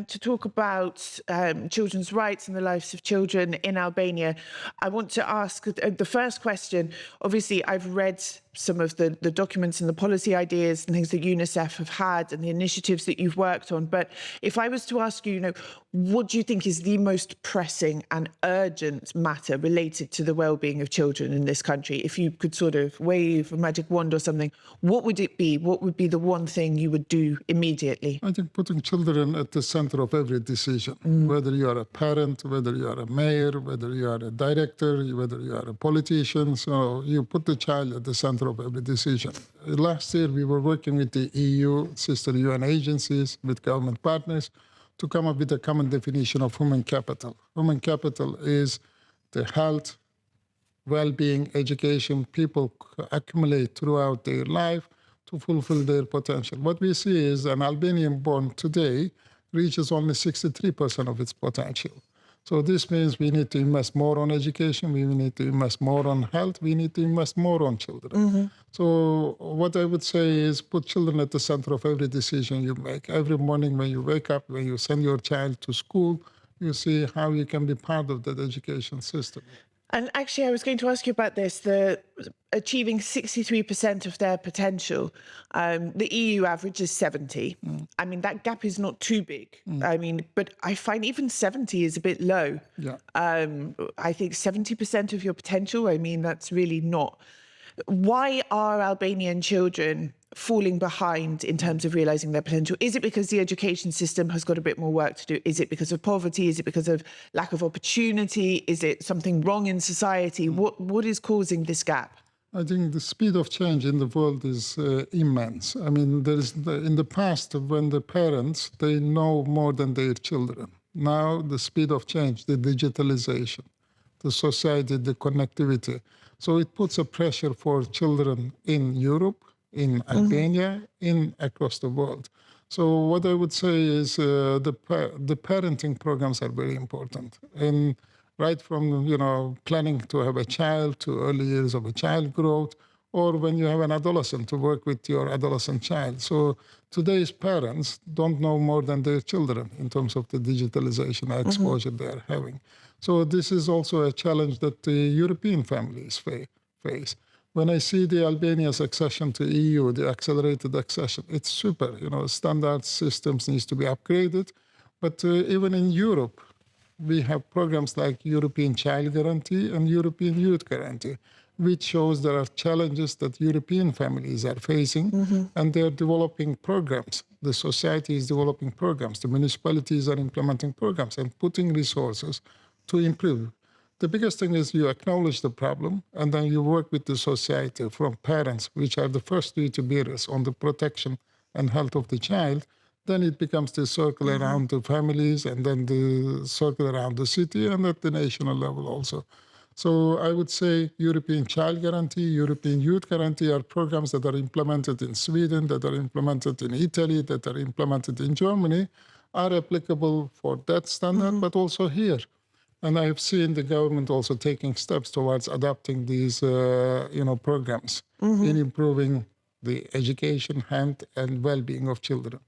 to talk about children's rights and the lives of children in Albania. I want to ask the first question. Obviously, I've read some of the documents and the policy ideas and things that UNICEF have had and the initiatives that you've worked on. But if I was to ask you, what do you think is the most pressing and urgent matter related to the well-being of children in this country? If you could sort of wave a magic wand or something, what would it be? What would be the one thing you would do immediately? I think putting children at the center of every decision, whether you are a parent, whether you are a mayor, whether you are a director, whether you are a politician. So you put the child at the center of every decision. Last year, we were working with the EU, sister UN agencies, with government partners, to come up with a common definition of human capital. Human capital is the health, well-being, education people accumulate throughout their life to fulfill their potential. What we see is an Albanian born today reaches only 63% of its potential. So this means we need to invest more on education, we need to invest more on health, we need to invest more on children. So what I would say is put children at the center of every decision you make. Every morning when you wake up, when you send your child to school, you see how you can be part of that education system. And actually, I was going to ask you about this, the achieving 63% of their potential. The EU average is 70. I mean, that gap is not too big. I mean, but I find even 70 is a bit low. Yeah. I think 70% of your potential, I mean, that's really not. Why are Albanian children falling behind in terms of realising their potential? Is it because the education system has got a bit more work to do? Is it because of poverty? Is it because of lack of opportunity? Is it something wrong in society? What is causing this gap? I think the speed of change in the world is immense. I mean, in the past, when the parents, they know more than their children. Now, the speed of change, the digitalization, the society, the connectivity. So it puts a pressure for children in Europe, in Albania, across the world. So what I would say is the parenting programs are very important. And right from, planning to have a child to early years of a child growth, or when you have an adolescent, to work with your adolescent child. So today's parents don't know more than their children in terms of the digitalization exposure they're having. So this is also a challenge that the European families face. When I see the Albania's accession to EU, the accelerated accession, it's super. Standard systems needs to be upgraded. But even in Europe, we have programs like European Child Guarantee and European Youth Guarantee, which shows there are challenges that European families are facing, and they're developing programs. The society is developing programs. The municipalities are implementing programs and putting resources to improve. The biggest thing is you acknowledge the problem, and then you work with the society, from parents, which are the first duty bearers on the protection and health of the child. Then it becomes the circle around the families, and then the circle around the city, and at the national level also. So I would say European Child Guarantee, European Youth Guarantee are programs that are implemented in Sweden, that are implemented in Italy, that are implemented in Germany, are applicable for that standard, but also here. And I have seen the government also taking steps towards adopting these, programs in improving the education, health, and well-being of children.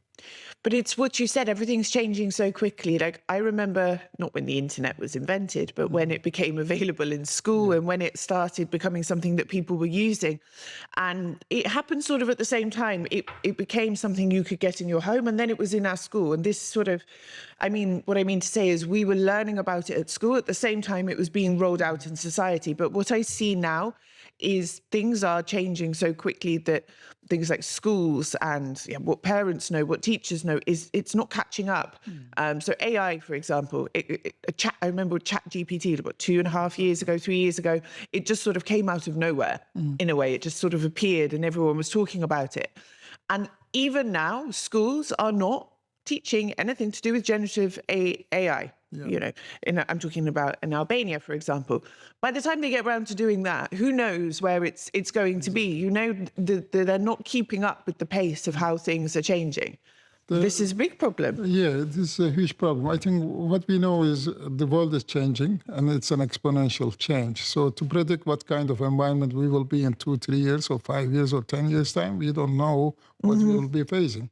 But it's what you said, everything's changing so quickly. Like, I remember, not when the internet was invented, but when it became available in school and when it started becoming something that people were using. And it happened sort of at the same time. It became something you could get in your home, and then it was in our school. And this sort of, what I mean to say is we were learning about it at school. At the same time, it was being rolled out in society. But what I see now is things are changing so quickly that things like schools and what parents know, what teachers know, it's not catching up. So AI, for example, I remember ChatGPT about 2.5 years ago, 3 years ago, it just sort of came out of nowhere in a way. It just sort of appeared and everyone was talking about it. And even now, schools are not teaching anything to do with generative AI. I'm talking about in Albania, for example. By the time they get around to doing that, who knows where it's going to be? They're not keeping up with the pace of how things are changing. This is a big problem. Yeah, this is a huge problem. I think what we know is the world is changing, and it's an exponential change. So to predict what kind of environment we will be in 2, 3 years or 5 years or 10 years' time, we don't know what we will be facing.